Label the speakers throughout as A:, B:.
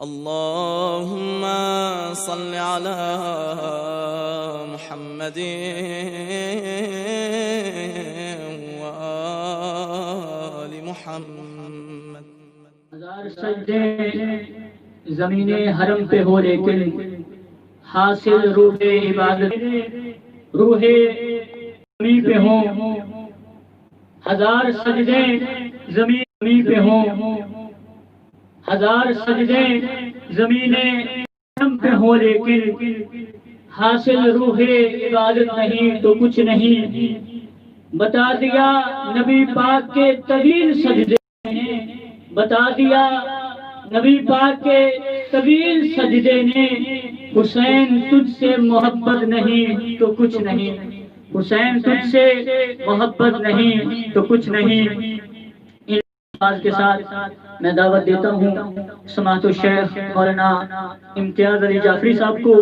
A: اللهم صل على محمد وآل محمد.
B: ہزار سجدے زمین حرم پہ ہو لیکن حاصل روح عبادت روح زمین پہ ہوں. ہزار سجدے زمین پہ ہوں. ہزار سجدے زمین حرم پہ ہو لیکن حاصل روح عبادت نہیں تو کچھ نہیں. بتا دیا نبی پاک کے طویل سجدے ہیں. بتا دیا نبی پاک کے طویل سجدے نے. حسین تجھ سے محبت نہیں تو کچھ نہیں. حسین تجھ سے محبت نہیں تو کچھ نہیں. ان الفاظ کے ساتھ میں دعوت دیتا ہوں سماعت الشیخ مولانا امتیاز علی جعفری صاحب کو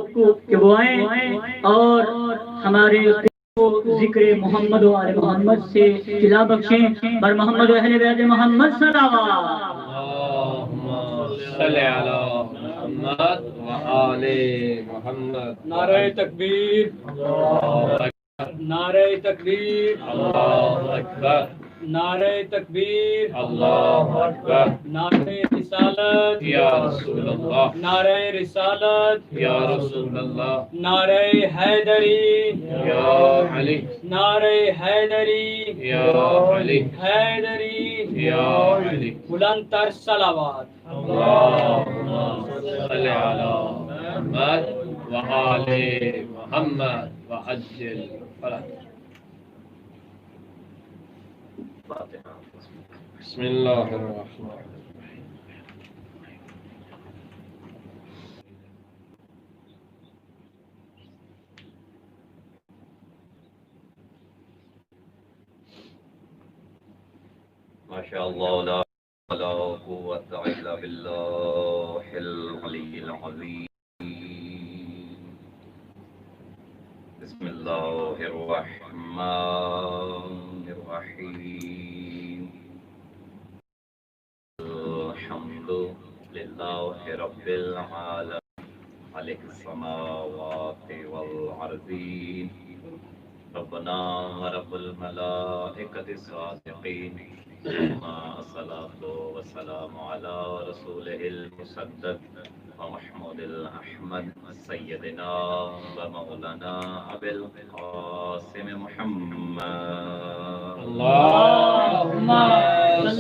B: کہ وہ آئیں اور ہمارے ذکر محمد و آل محمد سے اطلاع بخشیں. بر محمد و اہل بیت محمد صلوات.
C: اللہم صلی علی محمد و آل محمد.
B: نعرہ تکبیر، نعرہ تکبیر،
C: اللہ اکبر،
B: نعرہ تکبیر،
C: اللہ اکبر.
B: نعرہ رسالت
C: یا رسول اللہ،
B: نعرہ رسالت
C: یا رسول اللہ،
B: نعرہ حیدری
C: یا علی،
B: نعرہ حیدری
C: یا علی،
B: حیدری
C: یا علی.
B: بلند تر صلوات.
C: اللہم صلی علی محمد و آل محمد و عجل فرج. بسم اللہ الرحمن الرحیم.
D: ماشاء اللہ لا قوة الا باللہ العلی العظیم. بسم اللہ الرحمن الرحیم. الحمد للہ رب العالمین مالک السماوات والارضین ربنا رب الملائکۃ الصادقین. الصلاة والسلام على رسوله المصدق ومحمود الأحمد سيدنا ومولانا أبي القاسم محمد.
C: اللہم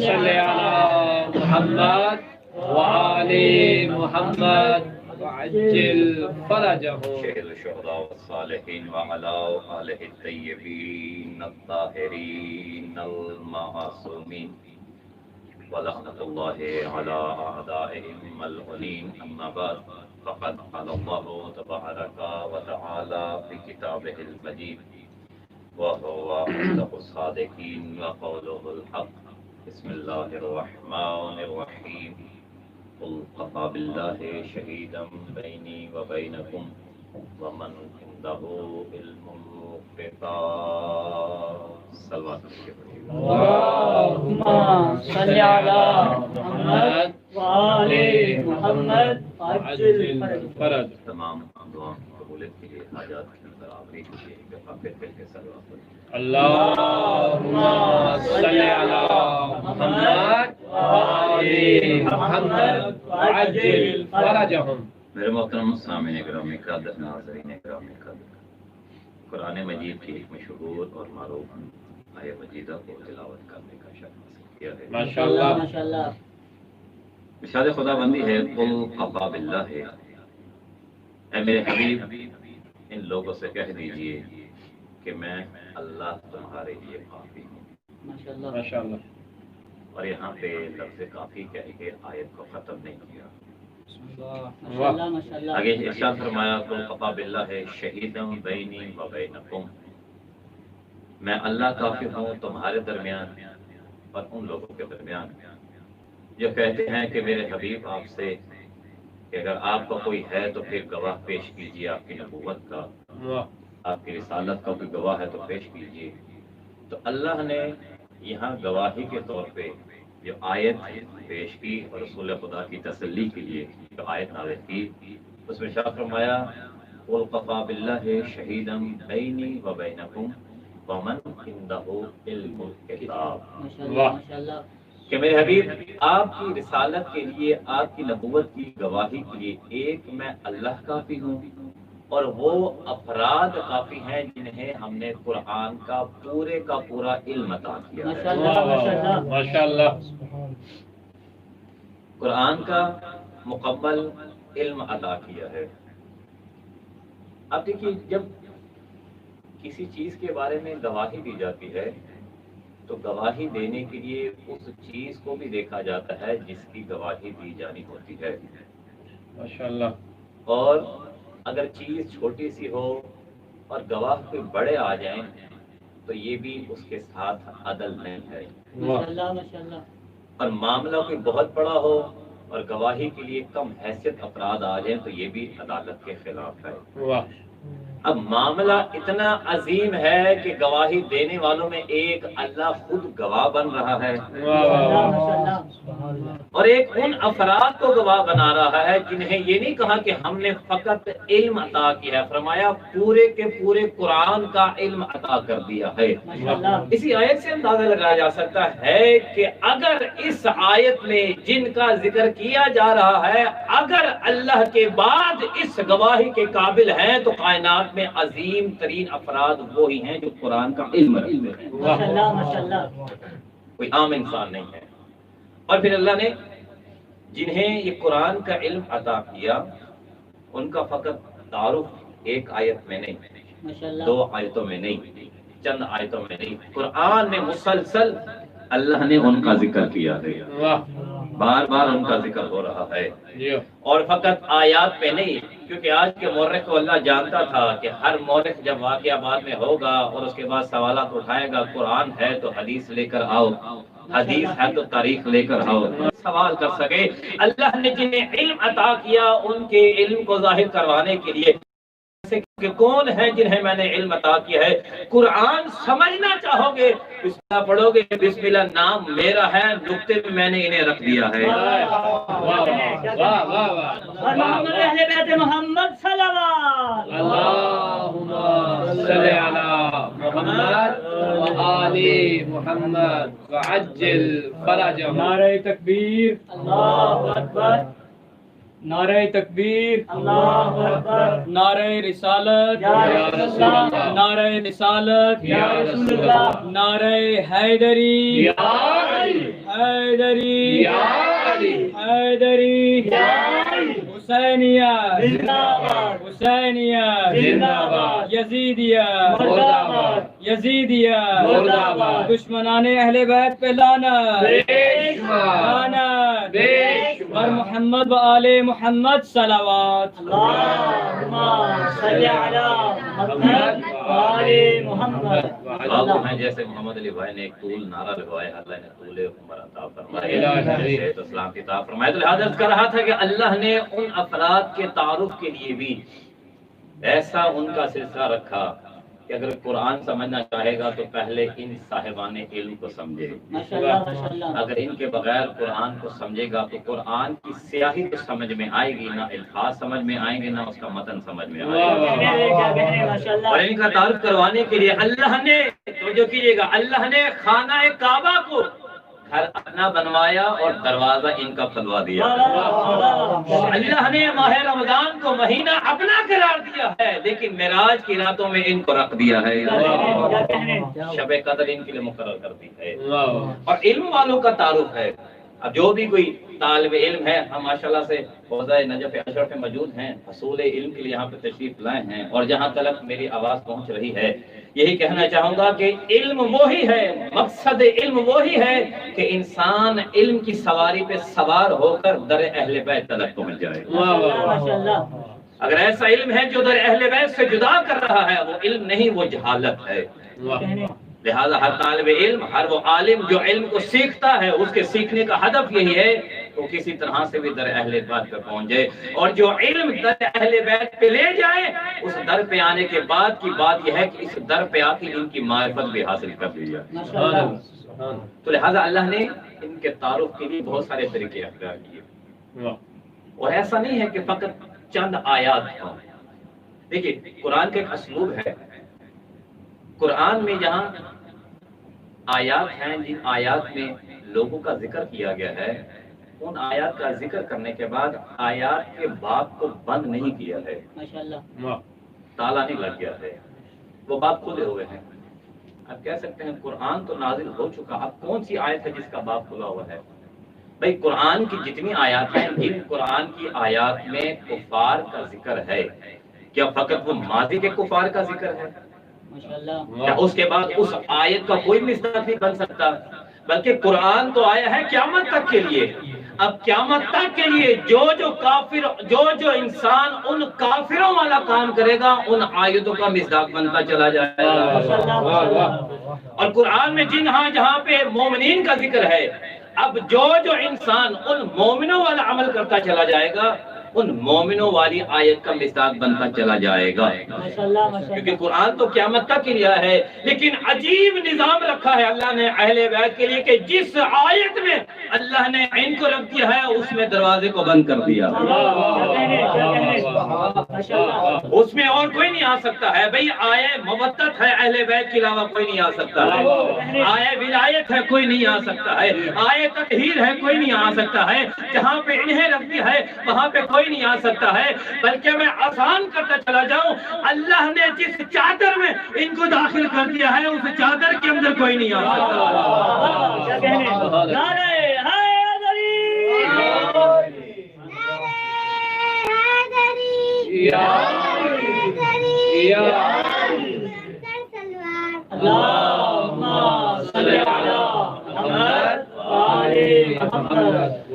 C: صلی علی محمد و آل محمد وعجل فرجهم.
D: شهد الشهداء والصالحين وعلى آله الطيبين الطاهرين المعصومين ولعنة الله على أعدائهم الملعونين. أما بعد فقد قال الله تبارك وتعالى في كتابه المجيد وهو أصدق الصادقين وقوله الحق. بسم الله الرحمن الرحيم. قل كفى بالله شهيدا بيني وبينكم ومن عنده علم الكتاب. صلوات
B: اللہم صلی علی محمد و آل محمد وعجل
C: فرج.
D: تمام دعاؤں کی قبولیت کے لیے حاجات کی نظر آوری کے لیے کافر کر کے صلوات.
C: اللہم صلی علی محمد و آل محمد وعجل فرجهم.
D: میرے محترم سامعین گرامی قدر، ناظرین گرامی قدر، قرآن مجید کی ایک مشہور اور معروف آیت مجیدہ کو تلاوت کرنے کا شرف حاصل کیا ہے.
C: ماشاءاللہ
B: ماشاءاللہ.
D: ارشاد خدا بندی ہے قل کفی باللہ. اے میرے حبیب ان لوگوں سے کہہ دیجئے کہ میں اللہ تمہارے لیے کافی ہوں.
B: ماشاءاللہ.
C: ماشاءاللہ.
D: اور یہاں پہ لفظ کافی کہہ کے آیت کو ختم نہیں کیا.
B: ماشاءاللہ. ماشاءاللہ.
D: آگے ارشاد فرمایا قل کفی باللہ شہیدا بینی و بینکم. میں اللہ کافی ہوں تمہارے درمیان اور ان لوگوں کے درمیان جو کہتے ہیں کہ میرے حبیب آپ سے کہ اگر آپ کا کوئی ہے تو پھر گواہ پیش کیجیے آپ کی نبوت کا، آپ کی رسالت کا کوئی گواہ ہے تو پیش کیجیے. تو اللہ نے یہاں گواہی کے طور پہ جو آیت پیش کی اور رسول خدا کی تسلی کے لیے جو آیت نازل کی، اس میں ارشاد فرمایا قُلْ كَفَىٰ بِاللَّهِ شَهِيدًا بَيْنِي وَبَيْنَكُمْ وَمَنْ عِندَهُ عِلْمُ الْكِتَابِ، کہ میرے حبیب آپ کی رسالت کے لیے، آپ کی نبوت کی گواہی کے لیے ایک میں اللہ کافی ہوں اور وہ افراد کافی ہیں جنہیں ہم نے قرآن کا پورا علم عطا کیا ہے۔
C: ماشاءاللہ،
D: قرآن کا مکمل علم عطا کیا ہے۔ اب دیکھیے، جب کسی چیز کے بارے میں گواہی دی جاتی ہے تو گواہی دینے کے لیے اس چیز کو بھی دیکھا جاتا ہے جس کی گواہی دی جانی ہوتی ہے۔
C: ماشاءاللہ،
D: اور اگر چیز چھوٹی سی ہو اور گواہ کوئی بڑے آ جائیں تو یہ بھی اس کے ساتھ عدل نہیں ہے۔ اور معاملہ کوئی بہت بڑا ہو اور گواہی کے لیے کم حیثیت افراد آ جائیں تو یہ بھی عدالت کے خلاف ہے۔
C: واہ،
D: اب معاملہ اتنا عظیم ہے کہ گواہی دینے والوں میں ایک اللہ خود گواہ بن رہا ہے اور ایک ان افراد کو گواہ بنا رہا ہے جنہیں یہ نہیں کہا کہ ہم نے فقط علم عطا کیا ہے، فرمایا پورے کے پورے قرآن کا علم عطا کر دیا ہے۔ اسی آیت سے اندازہ لگایا جا سکتا ہے کہ اگر اس آیت میں جن کا ذکر کیا جا رہا ہے اگر اللہ کے بعد اس گواہی کے قابل ہیں تو کائنات میں عظیم ترین افراد وہی ہیں جو قرآن کا علم رکھتے ہیں، کوئی عام انسان نہیں ہے۔ اور پھر اللہ نے جنہیں یہ قرآن کا علم عطا کیا ان کا فقط تعارف ایک آیت میں نہیں، دو آیتوں میں نہیں، چند آیتوں میں نہیں، قرآن میں مسلسل اللہ نے ان کا ذکر کیا ہے، بار بار ان کا ذکر ہو رہا ہے۔ اور فقط آیات پہ نہیں، کیونکہ آج کے مورخ کو اللہ جانتا تھا کہ ہر مورخ جب واقعہ بعد میں ہوگا اور اس کے بعد سوالات اٹھائے گا، قرآن ہے تو حدیث لے کر آؤ، حدیث ہے تو تاریخ لے کر آؤ، سوال کر سکے۔ اللہ نے جنہیں علم عطا کیا ان کے علم کو ظاہر کروانے کے لیے کہ کون ہے جنہیں میں نے علم عطا کیا ہے، قرآن سمجھنا چاہو گے بسم اللہ پڑھو گے، بسم اللہ نام میرا ہے، نقطے میں میں نے انہیں رکھ دیا ہے۔
B: محمد اہل بیت محمد صلوات
C: اللہم صلی علی محمد وآل محمد وعجل فرجهم۔
B: نعرہ تکبیر، اللہ اکبر، نعرہ تکبیر، اللہ اکبر، نعرہ رسالت، یا رسول اللہ، نعرہ رسالت، یا رسول اللہ، نعرہ حیدری، یا علی، حیدری، یا علی، حیدری، یا علی، حسینیہ زندہ باد، حسینیہ زندہ باد، یزیدیہ مرد آباد، یزیدیہ مرد آباد، دشمنان اہل بیت پہ لعنت، لعنت، اور محمد و آل محمد صلوات۔ اللہم صلی علی محمد و آل محمد۔
D: آپ ہیں جیسے محمد علی بھائی نے ایک طول نعرہ لگوایا، اللہ نے طول عمر عطا فرمائے، صحت و سلامتی عطا فرمائے۔ تو لہذا عرض کر رہا تھا کہ اللہ نے ان افراد کے تعارف کے لیے بھی ایسا ان کا سلسلہ رکھا کہ اگر قرآن سمجھنا چاہے گا تو پہلے ان صاحبان علم کو سمجھے، اگر ان کے بغیر قرآن کو سمجھے گا تو قرآن کی سیاہی تو سمجھ میں آئے گی نہ، الفاظ سمجھ میں آئیں گے نہ اس کا متن سمجھ میں آئے گا۔ اور ان کا تعارف کروانے کے لیے اللہ نے، توجہ کیجیے گا، اللہ نے خانہ کعبہ کو گھر اپنا بنوایا اور دروازہ ان کا کھلوا دیا۔ اللہ نے ماہ رمضان کو مہینہ اپنا قرار دیا ہے لیکن معراج کی راتوں میں ان کو رکھ دیا ہے، شب قدر ان کے لیے مقرر کر دی ہے۔ اور علم والوں کا تعارف ہے، اب جو بھی کوئی طالب علم ہے، ہم ماشاءاللہ سے حوزہ نجف اشرف میں موجود ہیں، حصول علم کے لیے یہاں پہ تشریف لائے ہیں، اور جہاں تک میری آواز پہنچ رہی ہے یہی کہنا چاہوں گا کہ علم وہی ہے، مقصد علم وہی ہے کہ انسان علم کی سواری پہ سوار ہو کر در اہل بیت تک پہنچ جائے۔ اگر ایسا علم ہے جو در اہل بیت سے جدا کر رہا ہے وہ علم نہیں، وہ جہالت ہے۔ لہذا ہر طالب علم، ہر وہ عالم جو علم کو سیکھتا ہے، اس کے سیکھنے کا ہدف یہی ہے تو کسی طرح سے بھی در اہل بیت پہ پہنچ جائے، اور جو علم در اہل بیت پہ لے جائے اس در پہ آنے کے بعد کی بات یہ ہے کہ اس در پہ آ کے ان کی معرفت بھی حاصل کر لی جائے۔ تو لہٰذا اللہ نے ان کے تعارف کے لیے بہت سارے طریقے اختیار کیے، اور ایسا نہیں ہے کہ فقط چند آیات ہوں۔ دیکھیے قرآن کا ایک اسلوب ہے، قرآن میں جہاں آیات ہیں، جن آیات میں لوگوں کا ذکر کیا گیا ہے، ان آیات کا ذکر کرنے کے بعد آیات کے باب کو بند نہیں کیا ہے،
B: ماشاءاللہ،
D: تالا نہیں لگ گیا ہے، وہ باب کھلے ہوئے ہیں۔ آپ کہہ سکتے ہیں قرآن تو نازل ہو چکا، اب کون سی آیت ہے جس کا باب کھلا ہوا ہے؟ بھائی قرآن کی جتنی آیات ہیں، جن قرآن کی آیات میں کفار کا ذکر ہے، کیا فقط وہ ماضی کے کفار کا ذکر ہے؟
B: ماشاءاللہ،
D: کیا اس کے بعد اس آیت کا کوئی مصداق نہیں بن سکتا؟ بلکہ قرآن تو آیا ہے قیامت تک کے لیے۔ اب قیامت تک کے لیے جو انسان ان کافروں والا کام کرے گا، ان آیتوں کا مصداق بنتا چلا جائے گا۔ اور قرآن میں جہاں پہ مومنین کا ذکر ہے، اب جو انسان ان مومنوں والا عمل کرتا چلا جائے گا، ان مومنوں والی آیت کا مصداق بنتا چلا جائے گا۔ کیونکہ قرآن تو قیامت تک ہی لیا ہے، لیکن عجیب نظام رکھا ہے اللہ نے اہل بیت کے لیے کہ جس آیت میں اللہ نے ان کو رکھ دیا ہے، اس میں دروازے کو بند کر دیا۔ اس میں اور کوئی نہیں آ سکتا ہے۔ بھئی آیے مودت ہے، اہل بیت کے علاوہ کوئی نہیں آ سکتا ہے۔ آیے ولایت ہے، کوئی نہیں آ سکتا ہے۔ آیے تطہیر ہے، کوئی نہیں آ سکتا ہے۔ جہاں پہ انہیں رکھ دیا ہے وہاں پہ کوئی نہیں آ سکتا ہے۔ بلکہ میں آسان کرتا چلا جاؤں، اللہ نے جس چادر میں ان کو داخل کر دیا ہے، اس چادر کے اندر کوئی نہیں آ سکتا۔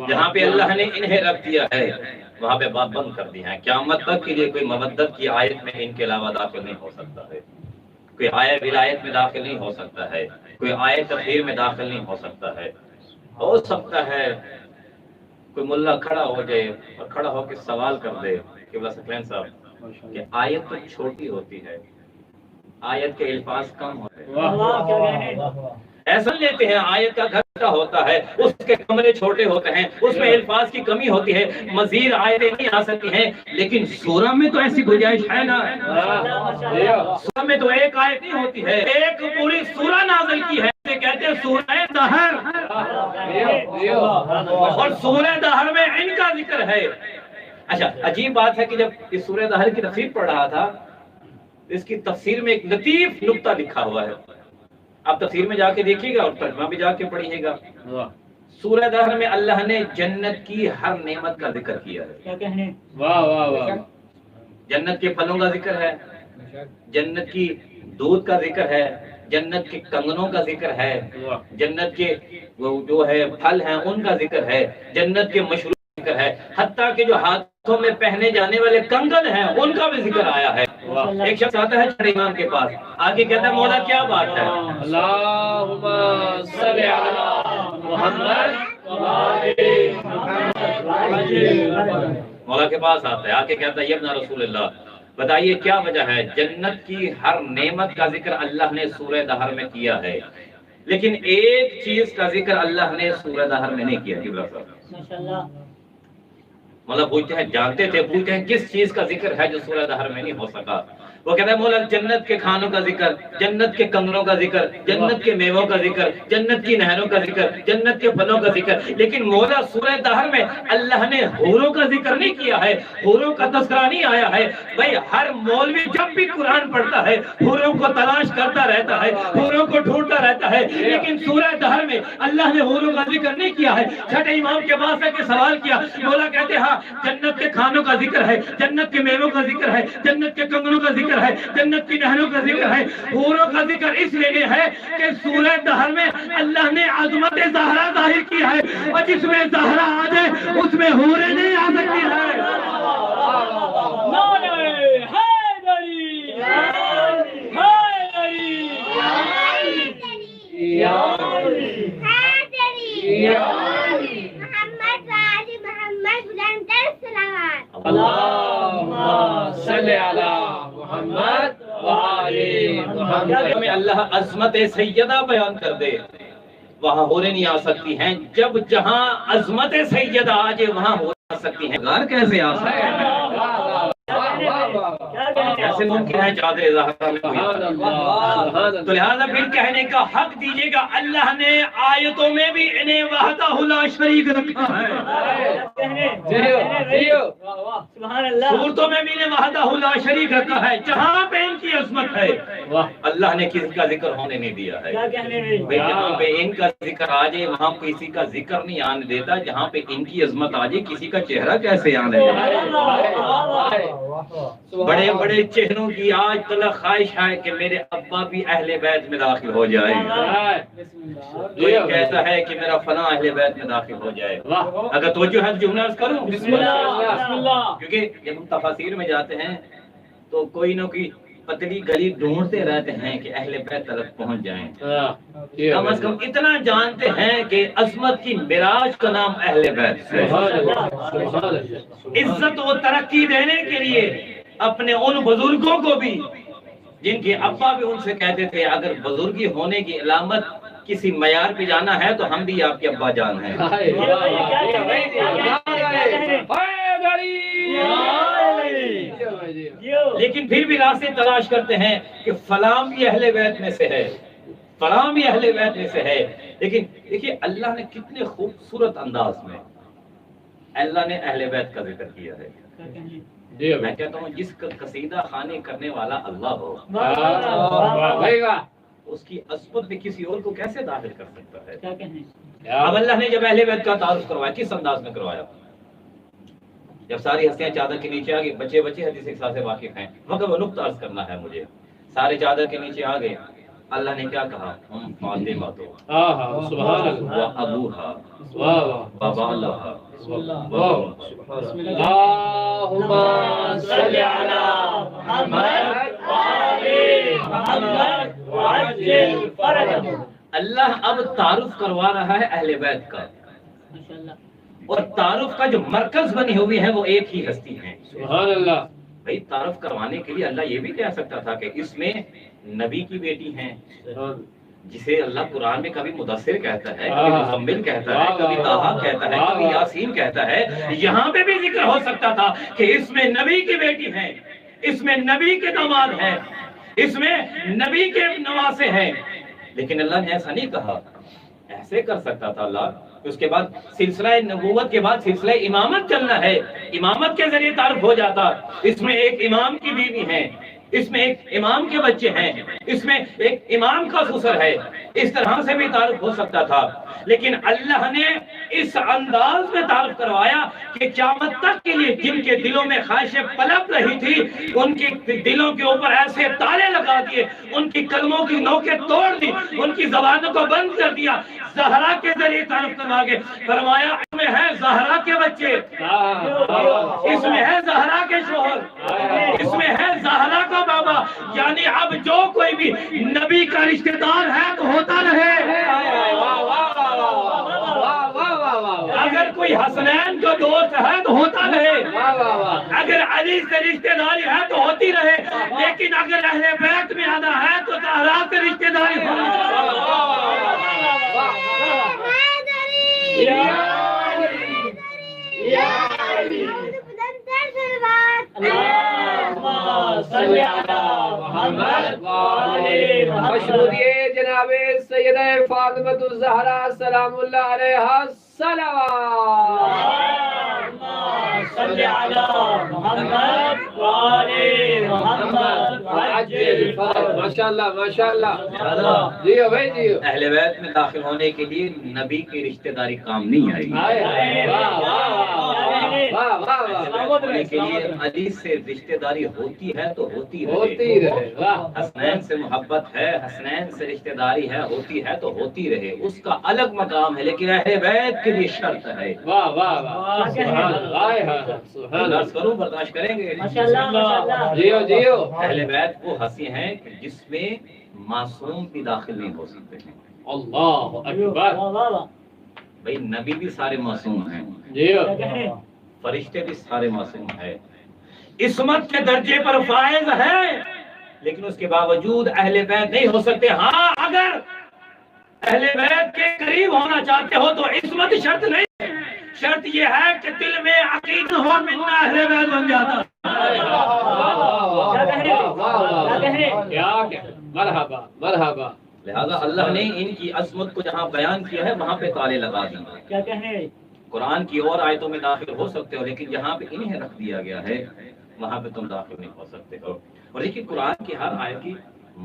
D: جہاں پہ اللہ نے انہیں رکھ دیا ہے وہاں پہ بات بند کر دی ہے۔ قیامت تک کے لیے کوئی مودت کی آیت میں ان کے علاوہ داخل نہیں ہو سکتا ہے، کوئی آیت ولایت میں داخل نہیں ہو سکتا ہے، کوئی آیت تطہیر میں داخل نہیں ہو سکتا ہے۔ ہو سکتا ہے کوئی ملا کھڑا ہو جائے اور کھڑا ہو کے سوال کر دے کہ بس سکلین صاحب کہ آیت تو چھوٹی ہوتی ہے، آیت کے الفاظ کم ہوتے ہیں، ایسا لیتے ہیں آیت کا گھٹا ہوتا ہے، اس کے کمرے چھوٹے ہوتے ہیں، اس میں الفاظ کی کمی ہوتی ہے، مزید آیتیں نہیں آ سکتی ہیں۔ لیکن سورہ میں تو ایسی گنجائش ہے نا، سورہ میں تو ایک آیت نہیں ہوتی ہے، ایک پوری سورہ نازل کی ہے، کہتے ہیں سورہ دہر، اور سورہ دہر میں ان کا ذکر ہے۔ اچھا عجیب بات ہے کہ جب اس سورہ دہر کی تفسیر پڑھ رہا تھا، اس کی تفسیر میں ایک لطیف نکتہ لکھا ہوا ہے، آپ تفسیر میں جا کے دیکھیے گا اور ترجمہ بھی جا کے پڑھیے گا۔ سورہ دہر میں اللہ نے جنت کی ہر نعمت کا ذکر کیا ہے۔ جنت کے پھلوں کا ذکر ہے، جنت کی دودھ کا ذکر ہے، جنت کے کنگنوں کا ذکر ہے، جنت کے جو ہے پھل ہیں ان کا ذکر ہے، جنت کے مشروب کا ذکر ہے، حتیٰ کہ جو ہاتھوں میں پہنے جانے والے کنگن ہیں ان کا بھی ذکر آیا ہے۔ ایک شخص آتا ہے چھڑے امام کے پاس، آگے کہتا ہے مولا کیا بات ہے؟
C: اللہم صلی علی محمد
D: مولا کے پاس آتا ہے، آگے کہتا ہے ابن رسول اللہ بتائیے کیا وجہ ہے؟ جنت کی ہر نعمت کا ذکر اللہ نے سورہ دہر میں کیا ہے، لیکن ایک چیز کا ذکر اللہ نے سورہ دہر میں نہیں کیا۔ مولا پوچھتے ہیں، جانتے تھے، پوچھتے ہیں کس چیز کا ذکر ہے جو سورہ دہر میں نہیں ہو سکا؟ وہ کہتا ہے مولا جنت کے کھانوں کا ذکر، جنت کے کنگنوں کا ذکر، جنت کے میووں کا ذکر، جنت کی نہروں کا ذکر، جنت کے پھلوں کا ذکر، لیکن مولا سورہ دہر میں اللہ نے حوروں کا ذکر نہیں کیا ہے، حوروں کا تذکرہ نہیں آیا ہے۔ بھائی ہر مولوی جب بھی قرآن پڑھتا ہے حوروں کو تلاش کرتا رہتا ہے، حوروں کو ڈھونڈتا رہتا ہے، لیکن سورہ دہر میں اللہ نے حوروں کا ذکر نہیں کیا ہے۔ چھٹے امام کے پاس آ کے سوال کیا، مولا کہتے ہیں ہاں جنت کے کھانوں کا ذکر ہے، جنت کے میووں کا ذکر ہے، جنت کے کنگنوں کا ذکر ہے، جنت کی نہروں کا ذکر ہے۔ حوروں کا ذکر اس لیے ہے کہ سورہ دہر میں اللہ نے عظمت زہرا ظاہر کی ہے، اور جس میں زہرا آ جائے اس میں حوریں نہیں آ سکتی ہے۔
C: اللہم صلی علی محمد وآل محمد۔
D: میں اللہ عظمت سیدہ بیان کر دے وہاں ہورے نہیں آ سکتی ہیں، جب جہاں عظمت سیدہ آ جائے وہاں ہو سکتی ہیں، غار کیسے آ سکتے ہیں؟ کیسے ممکن ہے چادر زہرا میں کوئی؟ تو لہذا پھر کہنے کا حق دیجیے گا اللہ نے آیتوں میں بھی انہیں وحدہ لا شریک رکھا ہے، صورتوں میں بھی انہیں وحدہ لا شریک رکھا ہے، جہاں پہ ان کی عظمت ہے اللہ نے کسی کا ذکر ہونے نہیں دیا ہے۔ جہاں پہ ان کا ذکر آ جائے وہاں کسی کا ذکر نہیں آنے دیتا، جہاں پہ ان کی عظمت آ جائے کسی کا چہرہ کیسے آنے دیتا؟ بڑے بڑے چہروں کی آج تلک خواہش ہے کہ میرے ابا بھی اہل بیت میں داخل ہو جائے، کوئی کہتا ہے کہ میرا فلاں اہل بیت میں داخل ہو جائے۔ اگر توجہ ہے جملہ عرض کروں، بسم اللہ، کیونکہ جب ہم تفاسیر میں جاتے ہیں تو کوئی نہ کوئی پتلی گلی ڈھونڈتے رہتے ہیں کہ اہل بیت تلک پہنچ جائیں۔ کم از کم اتنا جانتے ہیں کہ عظمت کی معراج کا نام اہل بیت ہے۔ عزت و ترقی دینے کے لیے اپنے ان بزرگوں کو بھی جن کے ابا بھی ان سے کہتے تھے اگر بزرگی ہونے کی علامت کسی معیار پہ جانا ہے تو ہم بھی آپ کے ابا جان ہیں، لیکن پھر بھی راستے تلاش کرتے ہیں کہ فلاں بھی اہل بیت میں سے ہے، فلاں بھی اہل بیت میں سے ہے۔ لیکن دیکھیے اللہ نے کتنے خوبصورت انداز میں اللہ نے اہل بیت کا ذکر کیا ہے۔ میں کہتا ہوں جس کا قصیدہ خوانی کرنے والا اللہ ہو اس کی عصمت میں کسی اور کو کیسے داخل کر سکتا ہے؟ اب اللہ نے جب اہل بیت کا تعارف کروایا کس انداز میں کروایا؟ جب ساری ہستیاں چادر کے نیچے آ گئی، بچے بچے حدیث اقصا سے واقف ہیں، وقت وہ نقطہ عرض کرنا ہے مجھے، سارے چادر کے نیچے آ گئے، اللہ نے کیا کہا؟ ہم فاطمہ تو و ابوہا و بالہا
B: اللہم صلی علی محمد وآل محمد وعجل فرجہ۔
D: اللہ اب تعارف کروا رہا ہے اہل بیت کا، اور تعارف کا جو مرکز بنی ہوئی ہے وہ ایک ہی ہستی ہے۔
C: سبحان اللہ۔
D: بھئی تعارف کروانے کے لیے اللہ یہ بھی کہہ سکتا تھا کہ اس میں نبی کی بیٹی ہیں جسے اللہ قرآن میں کبھی مدثر کہتا ہے، کبھی مزمل کہتا ہے، کبھی طٰہٰ کہتا ہے، کبھی یاسین کہتا ہے، یہاں پہ بھی ذکر ہو سکتا تھا کہ اس میں نبی کی بیٹی ہیں، اس میں نبی کے داماد ہیں، اس میں نبی کے نواسے ہیں، لیکن اللہ نے ایسا نہیں کہا۔ ایسے کر سکتا تھا اللہ، اس کے بعد سلسلہ نبوت کے بعد سلسلہ امامت چلنا ہے، امامت کے ذریعے تعارف ہو جاتا، اس میں ایک امام کی بیوی ہے، اس میں ایک امام کے بچے ہیں، اس میں ایک امام کا سسر ہے، اس طرح سے بھی تعارف ہو سکتا تھا، لیکن اللہ نے اس انداز میں تعارف کروایا کہ قیامت تک کے لیے جن کے دلوں میں خواہشیں پلپ رہی تھی ان کے دلوں کے اوپر ایسے تالے لگا دیے، ان کی قلموں کی نوکیں توڑ دی، ان کی زبانوں کو بند کر دیا، زہرا کے ذریعے تعارف کروا کے فرمایا اس میں ہے زہرا کے بچے، اس میں ہے زہرا کے شوہر، اس میں ہے زہرا کا بابا، یعنی اب جو کوئی بھی نبی کا رشتہ دار ہے تو ہوتا رہے، اگر کوئی حسنین کا دوست ہے تو ہوتا رہے، اگر علی سے رشتہ داری ہے تو ہوتی رہے، لیکن اگر اہل بیت میں آنا ہے تو زہرا سے رشتہ داری ہونی
C: مشہوریے جناب سیدہ فاطمہ الزہرا سلام اللہ علیہا صلوات۔
B: صلی علی محمد وآل محمد وعجل فرجہ۔
C: ماشاءاللہ ماشاءاللہ، جیو بھائی جیو۔
D: اہل بیت میں داخل ہونے کے لیے نبی کی رشتہ داری کام نہیں آئی، ہونے کے لیے علی سے رشتہ داری ہوتی ہے تو ہوتی رہے، حسنین سے محبت ہے، حسنین سے رشتہ داری ہے، ہوتی ہے تو ہوتی رہے، اس کا الگ مقام ہے، لیکن اہل بیت کے لیے شرط ہے۔
C: واہ واہ واہ، سبحان اللہ،
D: عرض کروں برداشت کریں گے؟
C: جیو جیو۔
D: اہل بیت وہ ہستی ہیں جس میں معصوم بھی داخل نہیں ہو سکتے ہیں۔
C: اللہ اکبر۔
D: بھئی نبی بھی سارے معصوم ہیں،
C: جیو،
D: فرشتے بھی سارے معصوم ہیں، عصمت کے درجے پر فائز ہے، لیکن اس کے باوجود اہل بیت نہیں ہو سکتے۔ ہاں اگر
E: اہل بیت کے قریب ہونا چاہتے ہو تو عصمت شرط نہیں ہے، شرط یہ ہے کہ دل میں عقیدہ ہو ملنا اہل بیت بن جاتا ہے۔
C: مرحبا مرحبا۔
D: لہذا اللہ نے ان کی عظمت کو جہاں بیان کیا ہے وہاں پہ تالے لگا دی۔
B: کیا کہیں؟
D: قرآن کی اور آیتوں میں داخل ہو سکتے ہو لیکن جہاں پہ انہیں رکھ دیا گیا ہے وہاں پہ تم داخل نہیں ہو سکتے ہو۔ اور لیکن قرآن کی ہر آیت کی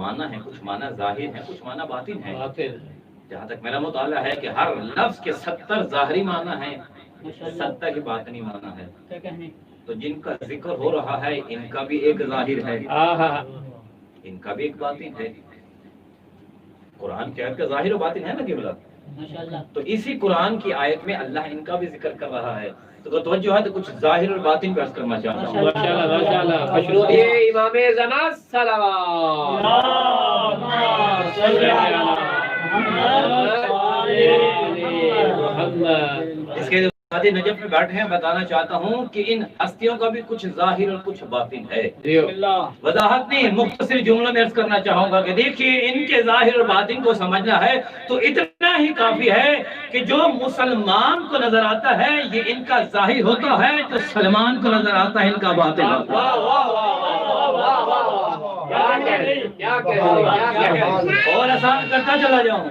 D: معنی ہے، کچھ معنی ظاہر ہے، کچھ معنی باطن ہے۔ جہاں تک میرا مطالعہ ہے کہ ہر لفظ کے 70 ظاہری معنی ہیں، 70 کے باطنی معنی ہے۔
B: کیا کہیں؟
D: تو جن کا ذکر ہو رہا ہے ان کا بھی ایک ظاہر ہے، ان کا بھی ایک باطن ہے۔ قرآن کی آیت کا ظاہر و باطن ہے نا قبلہ،
B: ماشاءاللہ۔
D: تو اسی قرآن کی آیت میں اللہ ان کا بھی ذکر کر رہا ہے۔ تو توجہ ہے تو کچھ ظاہر اور باطن پہ عرض کرنا چاہتا ہوں۔
C: ماشاءاللہ ماشاءاللہ۔ مشروط یہ امام زمان صلوات
D: اس کے وادی نجف میں بیٹھے ہیں، بتانا چاہتا ہوں کہ ان ہستیوں کا بھی کچھ ظاہر اور کچھ باطن ہے۔ وضاحت نہیں، مختصر جملوں میں عرض کرنا چاہوں گا کہ دیکھیے ان کے ظاہر اور باطن کو سمجھنا ہے تو اتنا ہی کافی ہے کہ جو مسلمان کو نظر آتا ہے یہ ان کا ظاہر ہوتا ہے، جو سلمان کو نظر آتا ہے ان کا باطن ہوتا ہے۔ اور آسان کرتا چلا جاؤں،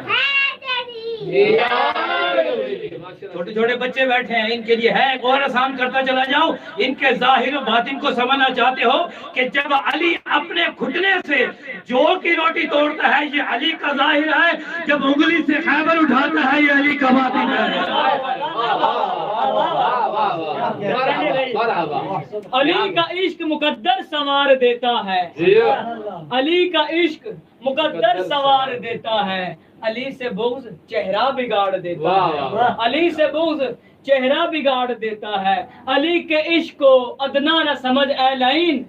D: چھوٹے چھوٹے بچے بیٹھے ہیں ان کے لیے ہے، اور آسان کرتا چلا جاؤں۔ ان کے ظاہر و باطن کو سمجھنا چاہتے ہو کہ جب علی اپنے گھٹنے سے جو کی روٹی توڑتا ہے یہ علی کا ظاہر ہے، جب انگلی سے خیبر اٹھاتا ہے یہ علی کا باطن ہے۔
B: علی کا عشق مقدر سنوار دیتا ہے، علی کا عشق مقدر سنوار دیتا ہے، علی سے بغض چہرہ بگاڑ دیتا ہے، علی سے بغض چہرہ بگاڑ دیتا ہے۔ علی کے عشق کو ادنا نہ سمجھ اے لعین،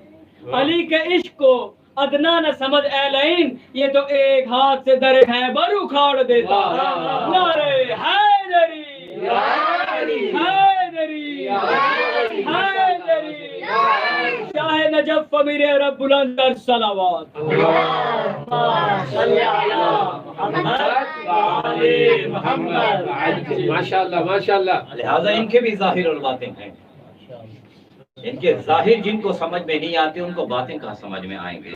B: علی کے عشق کو ادنا نہ سمجھ اے لعین، یہ تو ایک ہاتھ سے در خیبر اکھاڑ دیتا ہے۔ نعرہ حیدری حیدری حیدری، شاہ نجف امیر رب بلند در صلوات۔
C: ماشاءاللہ ماشاءاللہ۔
D: لہذا ان کے بھی ظاہر اور باطن ہیں، ان کے ظاہر جن کو سمجھ میں نہیں آتے ان کو باطن کہاں سمجھ میں آئیں گے۔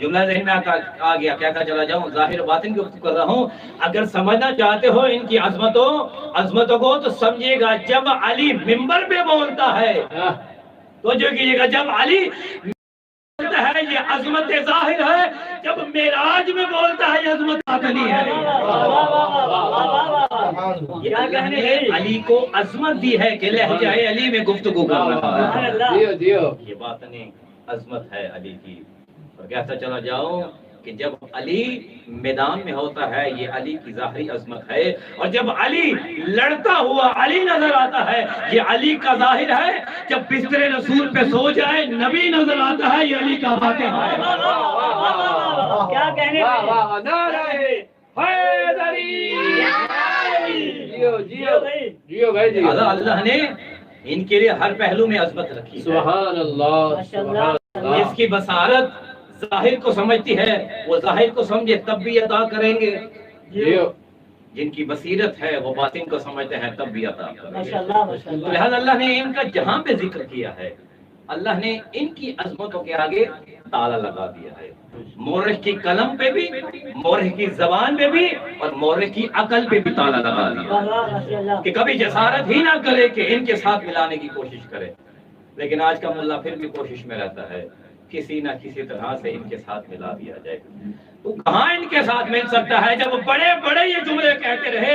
D: جملہ ذہن میں آ گیا، کہتا چلا جاؤں جاہر و باطن کی گفتگو کر رہا ہوں۔ اگر سمجھنا چاہتے ہو ان کی عظمتوں کو تو سمجھیے گا جب علی منبر پہ بولتا ہے تو جو کیجیے گا، جب علی بولتا ہے یہ عظمت ظاہر ہے، جب معراج میں بولتا ہے یہ عظمت باطنی ہے۔ کیا کہنے ہیں؟ علی کو عظمت دی ہے کہ لہجہ علی میں گفتگو کر رہا ہے، یہ باطنی عظمت ہے علی کی۔ اور کہتا چلا جاؤں کہ جب علی میدان میں ہوتا ہے یہ علی کی ظاہری عظمت ہے، اور جب علی لڑتا ہوا علی نظر آتا ہے یہ علی کا ظاہر ہے، جب بستر رسول پہ سو جائے نبی نظر آتا ہے یہ علی کا باطن ہے۔
B: کیا کہنے ہیں؟
D: اللہ نے ان کے لیے ہر پہلو میں عظمت رکھی ہے۔
C: سبحان اللہ سبحان اللہ۔
D: جس کی بصارت ظاہر کو سمجھتی ہے وہ ظاہر کو سمجھے تب بھی عطا کریں گے، جن کی بصیرت ہے وہ باطن کو سمجھتے ہیں تب بھی عطا کریں گے۔ تو لہذا اللہ نے ان کا جہاں پہ ذکر کیا ہے اللہ نے ان کی عظمتوں کے آگے تالا لگا دیا ہے، مورخ کی قلم پہ بھی، مورخ کی زبان پہ بھی، اور مورخ کی عقل پہ بھی تالا لگا دیا کہ کبھی جسارت ہی نہ کرے کہ ان کے ساتھ ملانے کی کوشش کرے۔ لیکن آج کا ملا پھر بھی کوشش میں رہتا ہے کسی نہ کسی طرح سے ان کے ساتھ ملا دیا جائے۔ تو کہاں ان کے ساتھ مل سکتا ہے جب بڑے بڑے یہ جملے کہتے رہے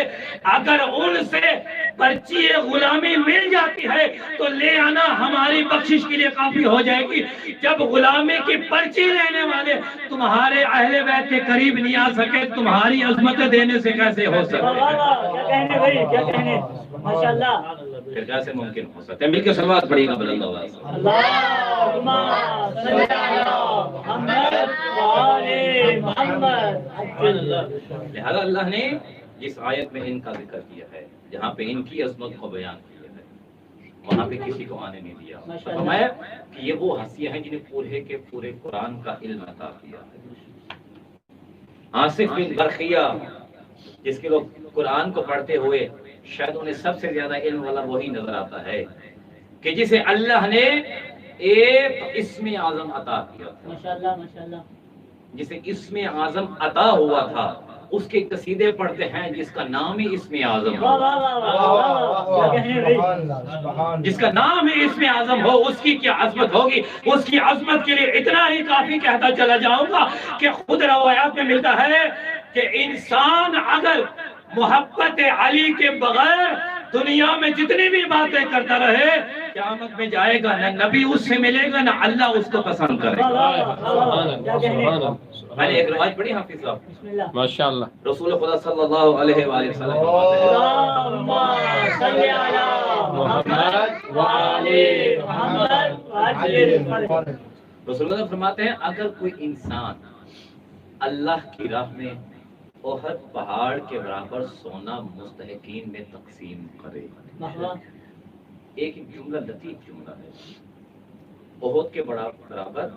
D: اگر ان سے پرچی غلامی مل جاتی ہے تو لے آنا ہماری بخشش کے لیے کافی ہو جائے گی۔ جب غلامی کی پرچی لینے والے تمہارے اہل بیت کے قریب نہیں آ سکے تمہاری عظمت دینے سے کیسے ہو سکتے؟ پھر کیسے ممکن ہو سکتا ہے؟ مل کے صلوات پڑھیے گا بلند آواز سے۔ لہذا اللہ نے جس آیت میں ان کا ذکر کیا ہے جہاں پہ ان کی عظمت کو بیان کیا ہے وہاں پہ کسی کو آنے نہیں دیا۔ فرمایا کہ یہ وہ ہستیاں ہیں جنہیں پورے کے پورے قرآن کا علم عطا کیا ہے۔ آصف بن برقیہ جس کے لوگ قرآن کو پڑھتے ہوئے شاید انہیں سب سے زیادہ علم والا وہی نظر آتا ہے کہ جسے اللہ نے ایک اسم اعظم عطا کیا تھا،
B: ماشاءاللہ ماشاءاللہ،
D: جسے اسم اعظم عطا ہوا تھا، اس کے قصیدے پڑھتے ہیں جس کا نام ہی اسم اعظم
B: واہ
D: ہو،
B: واہ واہ واہ واہ، کیا کہنے بھائی،
D: جس کا نام ہی اسم اعظم ہو، اس کی کیا عظمت ہوگی۔ اس کی عظمت کے لیے اتنا ہی کافی کہتا چلا جاؤں گا کہ خود روایات میں ملتا ہے کہ انسان اگر محبت علی کے بغیر دنیا میں جتنی بھی باتیں کرتا رہے، قیامت میں جائے گا نہ نبی اس سے ملے گا نہ اللہ اس کو پسند کرے
B: واہ
D: گا۔
B: واہ واہ واہ، کیا کہنے،
D: میں نے ایک روایت پڑھی حافظ صاحب،
B: بسم اللہ،
F: ماشاءاللہ
D: رسول خدا صلی اللہ علیہ وآلہ وسلم فرماتے ہیں،
B: اللہم صلی علی محمد وعلی محمد وعجل،
D: رسول اللہ فرماتے ہیں اگر کوئی انسان اللہ کی راہ میں احد پہاڑ کے برابر سونا مستحقین میں تقسیم کرے، ایک جملہ لطیف جملہ ہے، احد کے برابر،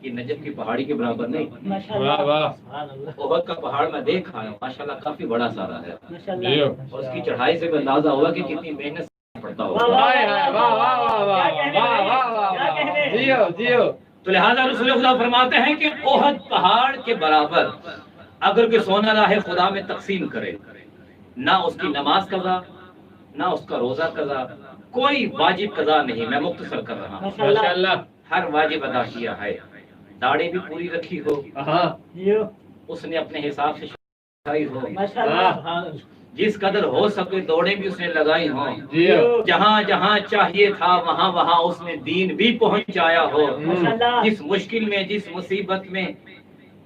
D: یہ نجف کی پہاڑی کے برابر نہیں،
B: ماشاءاللہ،
F: واہ واہ،
B: سبحان اللہ،
D: احد کا پہاڑ میں دیکھا ہے ماشاءاللہ کافی بڑا سارا ہے،
B: ماشاءاللہ،
D: اور اس کی چڑھائی سے بھی اندازہ ہوا کہ کتنی محنت سے پڑتا
B: واہ
D: ہوگا۔
B: واہ واہ واہ واہ، کیا کہنے، کیا کہنے،
F: جیو جیو،
D: تو لہذا رسول خدا فرماتے ہیں کہ احد پہاڑ کے برابر اگر کوئی سونا راہ خدا میں تقسیم کرے، نہ اس کی نماز قضا، نہ اس کا روزہ قضا، کوئی واجب قضا نہیں، میں مختصر کر رہا ہوں،
F: ماشاءاللہ،
D: ہر واجب ادا کیا ہے، داڑھی بھی پوری رکھی ہو،
F: ہاں
B: جیو،
D: اس نے اپنے حساب سے شاہی ہو،
B: ماشاءاللہ، سبحان اللہ،
D: جس قدر ہو سکے دوڑیں بھی اس نے لگائی ہوں،
F: جیو،
D: جہاں جہاں چاہیے تھا وہاں وہاں اس نے دین بھی پہنچایا ہو،
B: ماشاءاللہ،
D: جس مشکل میں جس مصیبت میں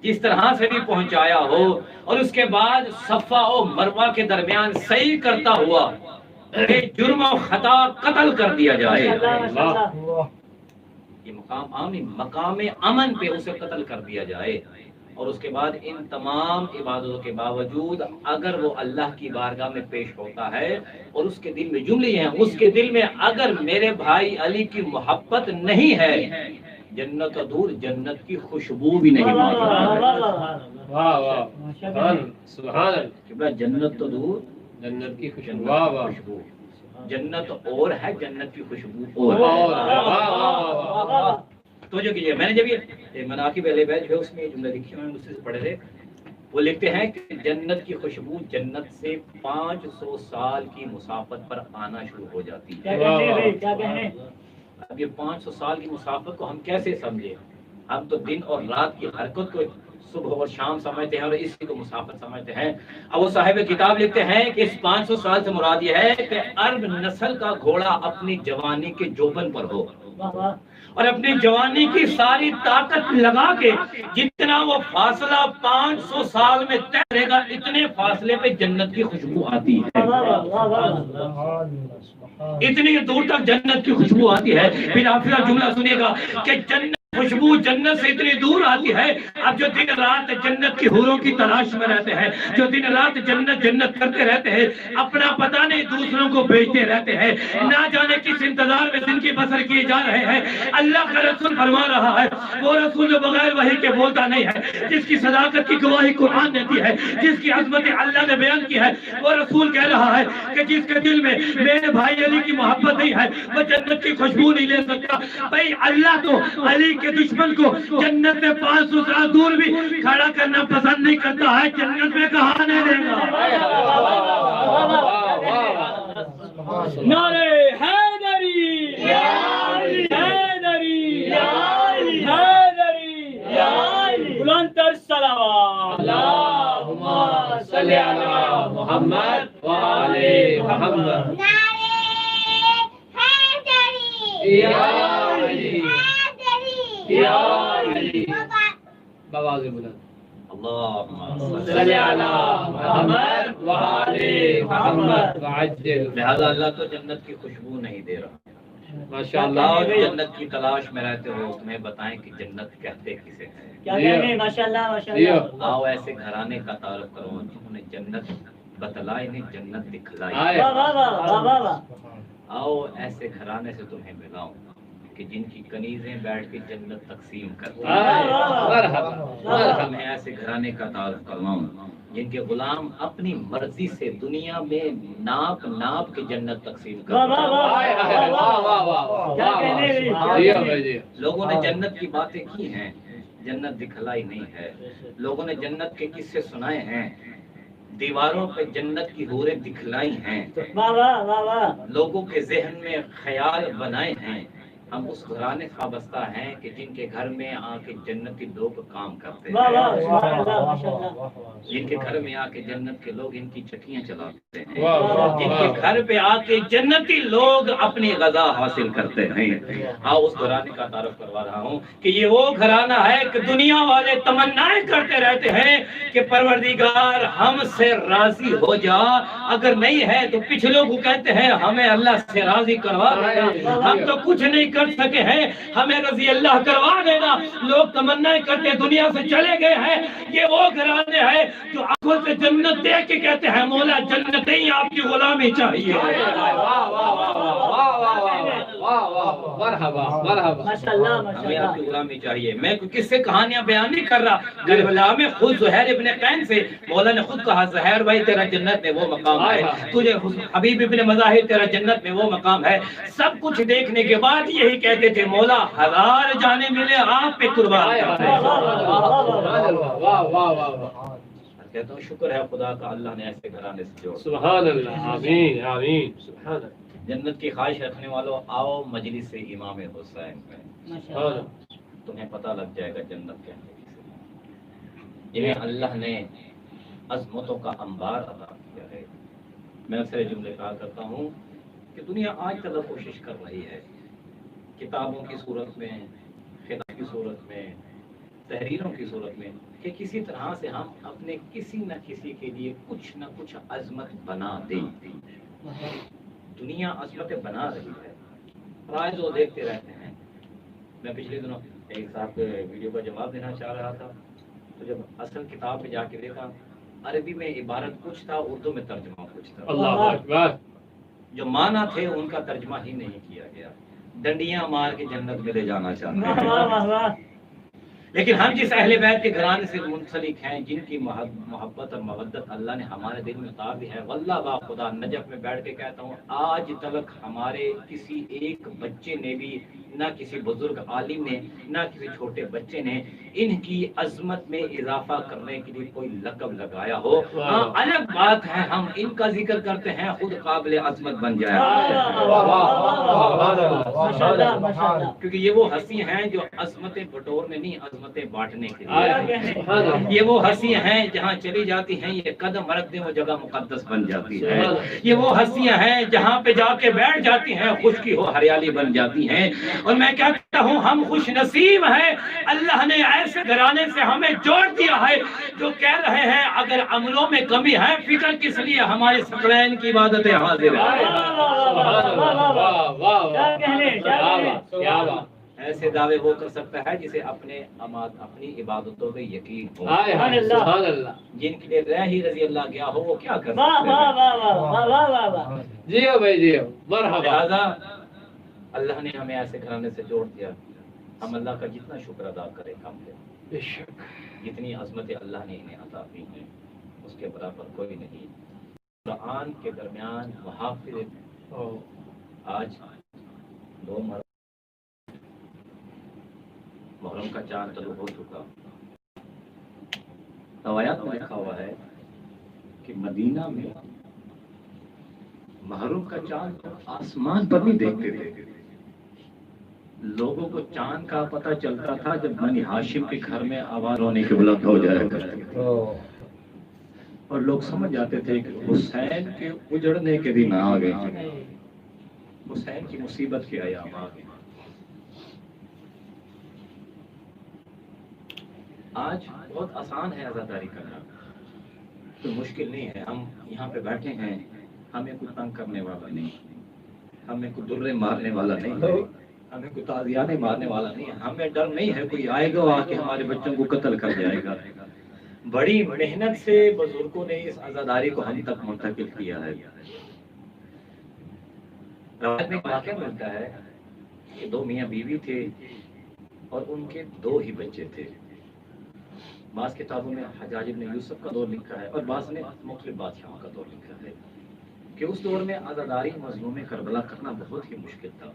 D: جس طرح سے بھی پہنچایا ہو، اور اس کے بعد صفا و مروہ کے درمیان صحیح کرتا ہوا کہ جرم و خطا قتل کر دیا جائے،
B: ماشاءاللہ، ماشاءاللہ،
D: یہ مقام عام نہیں، مقام امن پہ اسے قتل کر دیا جائے، اور اس کے بعد ان تمام عبادتوں کے باوجود اگر وہ اللہ کی بارگاہ میں پیش ہوتا ہے اور اس کے دل میں جملے ہیں، اس کے دل میں اگر میرے بھائی علی کی محبت نہیں ہے، جنت و دور جنت کی خوشبو بھی نہیں
B: واہ واہ
D: موجود
B: واہ
D: ہے،
B: واہ،
F: واہ واہ، سبحان اللہ،
D: کہ جنت تو دور
F: جنت کی خوشبو،
D: جنت
F: واہ
D: کی
F: واہ،
D: خوشبو، جنت اور ہے جنت کی خوشبو
F: واہ
D: اور
F: واہ،
D: ہے۔
F: واہ واہ،
D: تو جو کیجئے، میں نے جب یہ مناقب اہل بیت جو ہے اس میں یہ جملہ لکھی میں نے دوسرے سے پڑھے تھے، وہ لکھتے ہیں کہ جنت کی خوشبو جنت سے 500 سال کی مسافت پر آنا شروع ہو جاتی ہے۔
B: کیا کہنے بھائی، کیا کہنے،
D: اب یہ 500 سال کی مسافت کو ہم کیسے سمجھیں؟ ہم تو دن اور رات کی حرکت کو صبح اور شام سمجھتے ہیں اور اسی کو مسافت سمجھتے ہیں۔ اب وہ صاحب کتاب لکھتے ہیں کہ اس 500 سال سے مراد یہ ہے کہ عرب نسل کا گھوڑا اپنی جوانی کے جوبن پر ہو،
B: واہ واہ،
D: اور اپنی جوانی کی ساری طاقت لگا کے جتنا وہ فاصلہ 500 سال میں طے کرے گا، اتنے فاصلے پہ جنت کی خوشبو آتی ہے،
B: واہ واہ واہ واہ،
D: اتنی دور تک جنت کی خوشبو آتی ہے۔ پھر آپ جملہ سنیے گا کہ جنت خوشبو جنت سے اتنی دور آتی ہے، اب جو دن رات جنت کی حوروں کی تلاش میں رہتے ہیں، جو دن رات جنت جنت کرتے رہتے ہیں، اپنا پتہ نہیں دوسروں کو بھیجتے رہتے ہیں، نہ جانے کس انتظار میں زندگی بسر کیے جا رہے ہیں، اللہ کا رسول فرما رہا ہے، وہ رسول جو بغیر وحی کے بولتا نہیں ہے، جس کی صداقت کی گواہی قرآن دیتی ہے، جس کی عظمت اللہ نے بیان کی ہے، وہ رسول کہہ رہا ہے کہ جس کے دل میں میرے بھائی علی کی محبت نہیں ہے وہ جنت کی خوشبو نہیں لے سکتا۔ بھائی اللہ تو علی کے دشمن کو جنت میں 500 سال دور بھی کھڑا کرنا پسند نہیں کرتا ہے، جنت میں کہاں نہیں دے گا۔
B: نعرہ حیدری، حیدری، حیدری، بلند تر صلوات، اللہم صلی علی محمد وعلی محمد،
F: بواز بلند،
D: اللہم
B: صلی علی محمد وعلی محمد،
F: وعجل،
D: لہذا اللہ تو جنت کی خوشبو نہیں دے رہا۔
F: ماشاءاللہ،
D: اللہ جنت کی تلاش میں رہتے ہو، تمہیں بتائیں کہ جنت کہتے کسے ہیں۔
B: کیا کہنے، ماشاءاللہ ماشاءاللہ،
D: آؤ ایسے گھرانے کا تعارف کرو جنہوں نے جنت بتلائی نہیں، جنت دکھلائی۔
F: آئے،
B: واہ واہ واہ واہ واہ،
D: آؤ ایسے گھرانے سے تمہیں ملاؤں کہ جن کی کنیزیں بیٹھ کے جنت تقسیم کرتی ہیں۔
F: آئے، مرحبا، مرحبا،
D: میں ایسے گھرانے کا تعارف کرواؤں جن کے غلام اپنی مرضی سے دنیا میں ناپ ناپ کے جنت تقسیم
B: واہ
D: کرتے
B: واہ واہ
D: ہیں.
F: واہ واہ واہ
B: کیا کہنے بھی.
F: جی ہاں بھائی جی.
D: لوگوں نے جنت کی باتیں کی ہیں، جنت دکھلائی نہیں ہے. لوگوں نے جنت کے قصے سنائے ہیں، دیواروں پہ جنت کی حوریں دکھلائی ہیں،
B: واہ واہ واہ واہ.
D: لوگوں کے ذہن میں خیال بنائے ہیں. ہم اس گھرانے سے وابستہ ہیں کہ جن کے گھر میں آ کے جنتی لوگ کام کرتے
B: واہ واہ
D: ہیں،
B: سبحان اللہ ماشاء اللہ.
D: جن کے گھر میں آ کے جنت کے لوگ ان کی چکیاں چلاتے ہیں،
F: واہ واہ
D: جن کے گھر پہ آ کے جنتی لوگ اپنی غذا حاصل کرتے ہیں. ہاں اس گھرانے کا تعارف کروا رہا ہوں کہ یہ وہ گھرانہ ہے کہ دنیا والے تمنائیں کرتے رہتے ہیں کہ پروردگار ہم سے راضی ہو جا، اگر نہیں ہے تو پچھلوں کو کہتے ہیں ہمیں اللہ سے راضی کروا دینا، ہم تو کچھ نہیں کر سکے ہیں، ہمیں رضی اللہ کروا دینا. لوگ تمنائیں کرتے دنیا سے چلے گئے ہیں. یہ وہ گھرانے ہیں جو آنکھوں سے جنت دیکھ کے کہتے ہیں مولا جنت نہیں آپ کی غلامی چاہیے.
F: مرحبا مرحبا.
B: ماشاء اللہ ماشاء
D: ہمیں آپ کی
B: اللہ.
D: غلامی چاہیے. میں کس سے کہانیاں بیان نہیں کر رہا. کربلا میں خود زہیر ابن قین سے مولا نے خود کہا زہیر بھائی تیرا جنت میں وہ مقام ہے، تجھے حبیب ابن مظاہر تیرا جنت میں وہ مقام ہے. سب کچھ دیکھنے کے بعد یہی کہتے تھے مولا 1000 جانے ملے آپ پہ قربان کرتے ہیں.
F: واہ واہ واہ.
D: کہتا ہوں شکر ہے خدا کا اللہ نے ایسے گھرانے سے جوڑ.
F: سبحان اللہ. آمین آمین. سبحان اللہ.
D: جنت کی خواہش رکھنے والوں آؤ مجلس امام حسین میں،
B: ماشاء اللہ.
D: تمہیں پتہ لگ جائے گا جنت کیا ہے. انہیں اللہ نے عظمتوں کا انبار عطا کیا ہے. میں اکثر جملے کہا کرتا ہوں کہ دنیا آج تک کوشش کر رہی ہے کتابوں کی صورت میں، خطاب کی صورت میں، تحریروں کی صورت میں کہ کسی طرح سے ہم اپنے کسی نہ کسی کے لیے کچھ نہ کچھ عظمت بنا دیں. دنیا عظمتیں بنا رہی ہے، رائج وہ دیکھتے رہتے ہیں. میں پچھلے دنوں ایک صاحب کے ویڈیو کا جواب دینا چاہ رہا تھا تو جب اصل کتاب پہ جا کے دیکھا عربی میں عبارت کچھ تھا، اردو میں ترجمہ کچھ تھا.
F: اللہ اکبر.
D: جو معنی تھے ان کا ترجمہ ہی نہیں کیا گیا. ڈنڈیاں مار کے جنت میں لے جانا چاہتے ہیں. لیکن ہم جس اہل بیت کے گھرانے سے منسلک ہیں، جن کی محبت اور مودت اللہ نے ہمارے دل میں اتار دی ہے، واللہ با خدا نجف میں بیٹھ کے کہتا ہوں آج تک ہمارے کسی ایک بچے نے بھی، نہ کسی بزرگ عالم نے، نہ کسی چھوٹے بچے نے ان کی عظمت میں اضافہ کرنے کے لیے کوئی لقب لگایا ہو. ہاں الگ بات ہے ہم ان کا ذکر کرتے ہیں خود قابل عظمت بن جائے، کیونکہ یہ وہ ہنسی ہیں جو عظمتیں بٹورنے نہیں عظمتیں بانٹنے کے لیے. یہ وہ ہنسیاں ہیں جہاں چلی جاتی ہیں یہ قدم رکھ دیں وہ جگہ مقدس بن جاتی ہے. یہ وہ ہنسیاں ہیں جہاں پہ جا کے بیٹھ جاتی ہیں خشکی ہو ہریالی بن جاتی ہیں. اور میں کہتا ہوں ہم خوش نصیب ہیں، اللہ نے ایسے گھرانے سے ہمیں جوڑ دیا ہے جو کہہ رہے ہیں اگر عملوں میں کمی ہے فکر کس لیے، ہمارے ثقلین کی عبادتیں حاضر ہیں. ایسے دعوے وہ کر سکتا ہے جسے اپنے اپنی عبادتوں پہ یقین ہو.
F: سبحان اللہ.
D: جن کے لیے رہی رضی اللہ گیا ہو وہ کیا کر
B: واہ
D: سکتے
B: واہ
D: ہیں.
B: واہ واہ واہ واہ.
F: جی ہو بھائی جی ہو. مرحبا.
D: لہذا اللہ نے ہمیں ایسے گھرانے سے جوڑ دیا. ہم اللہ کا جتنا شکر ادا کریں کم ہے.
F: بے شک.
D: جتنی عظمتیں اللہ نے انہیں عطا کی ہیں اس کے برابر کوئی نہیں. قرآن کے درمیان محافظ آج 2 محرم کا چاند طلوع ہو چکا. روایات میں لکھا ہوا ہے کہ مدینہ میں محرم کا چاند آسمان پر نہیں دیکھتے تھے. لوگوں کو چاند کا پتہ چلتا تھا جب بنی ہاشم کے گھر میں آواز ہونے کے بلند ہو جایا کرتے تھے اور لوگ سمجھ جاتے تھے کہ حسین کے اجڑنے کے دن آ گئے، حسین کی مصیبت کے ایام آ گئے. آج بہت آسان ہے عزاداری کرنا، کوئی مشکل نہیں ہے. ہم یہاں پہ بیٹھے ہیں، ہمیں کوئی تنگ کرنے والا نہیں، ہمیں کوئی درے مارنے والا نہیں ہے، ہمیں کوئی تازیانے مارنے والا نہیں ہے. ہمیں ڈر نہیں ہے کوئی آئے گا آ کے ہمارے بچوں کو قتل کر جائے گا. بڑی محنت سے بزرگوں نے اس عزاداری کو ہم تک منتقل کیا ہے. روایت میں ایک واقعہ ملتا ہے کہ 2 میاں بیوی تھے اور ان کے 2 ہی بچے تھے. بعض کتابوں میں حجاج بن یوسف کا دور لکھا ہے اور بعض نے مختلف بادشاہوں کا دور لکھا ہے کہ اس دور میں عزاداری مظلوم کربلا کرنا بہت ہی مشکل تھا،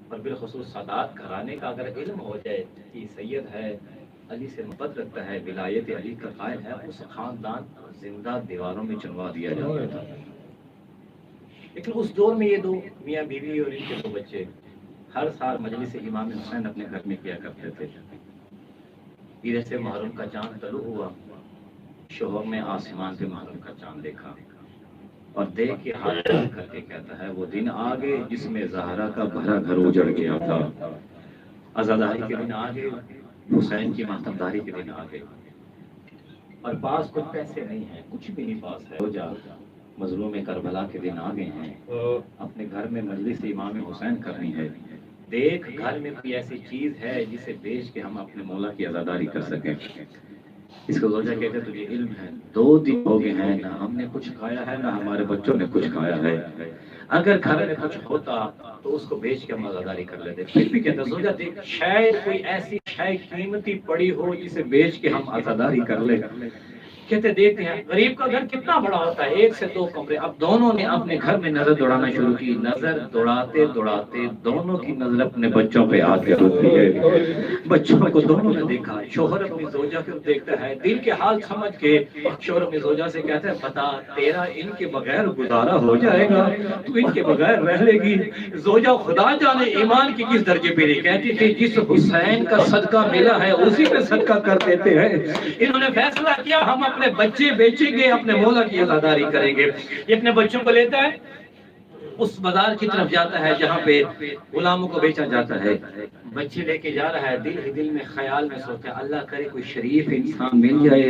D: اور بالخصوص سادات گھرانے کا اگر علم ہو جائے کہ سید ہے، علی سے محبت رکھتا ہے، ولایت علی کا قائل ہے، اس خاندان زندہ دیواروں میں چنوا دیا جاتا تھا۔ لیکن اس دور میں یہ دو میاں بیوی اور ان کے دو بچے ہر سال مجلس امام حسین اپنے گھر میں کیا کرتے تھے۔ ادھر سے محرم کا چاند طلوع ہوا، شوہر نے آسمان پہ محرم کا چاند دیکھا اور دیکھ کے ہاتھ کر کے کہتا ہے وہ دن آگے جس میں زہرا کا بھرا گھر اجڑ گیا تھا، عزاداری کے دن آگے، حسین کی ماتمداری کے دن آگے، اور پاس کچھ پیسے نہیں ہیں، کچھ بھی نہیں پاس ہے، ہو جا مظلوم کربلا کے دن آگے ہیں، اپنے گھر میں مجلس امام حسین کرنی ہے، دیکھ گھر میں کوئی ایسی چیز ہے جسے بیچ کے ہم اپنے مولا کی عزاداری کر سکیں۔ اس کو زوجہ کہتے ہیں تجھے علم ہے 2 دن ہو گئے ہیں، نہ ہم نے کچھ کھایا ہے نہ ہمارے بچوں نے کچھ کھایا ہے، اگر گھر میں کچھ ہوتا تو اس کو بیچ کے ہم عزاداری کر لیتے۔ پھر بھی کہتا زوجہ دیکھ شاید کوئی ایسی شے قیمتی پڑی ہو جسے بیچ کے ہم عزاداری کر لیں۔ کہتے دیکھتے ہیں غریب کا گھر کتنا بڑا ہوتا ہے، 1 سے 2 کمرے۔ اب دونوں نے اپنے گھر میں نظر دوڑانا شروع کی، نظر دوڑاتے دوڑاتے دونوں کی نظر اپنے بچوں پہ آ کے رکتی ہے۔ بچوں کو دونوں نے دیکھا، شوہر اپنی زوجہ کو دیکھتا ہے، دل کے حال سمجھ کے شوہر اپنی زوجہ سے کہتا ہے بتا تیرا ان کے بغیر گزارا ہو جائے گا، تو ان کے بغیر رہ لے گی؟ زوجہ خدا جانے ایمان کی کس درجے پہ رہی، کہتی تھی جس حسین کا صدقہ ملا ہے اسی پہ صدقہ کر دیتے ہیں۔ انہوں نے فیصلہ کیا ہم اپنے بچے بیچیں گے، اپنے مولا کی عزاداری کریں گے۔ یہ اپنے بچوں کو لیتا ہے، اس بازار کی طرف جاتا ہے جہاں پہ غلاموں کو بیچا جاتا ہے، بچے لے کے جا رہا ہے، دل ہی دل میں خیال میں سوچتا ہے اللہ کرے کوئی شریف انسان مل جائے،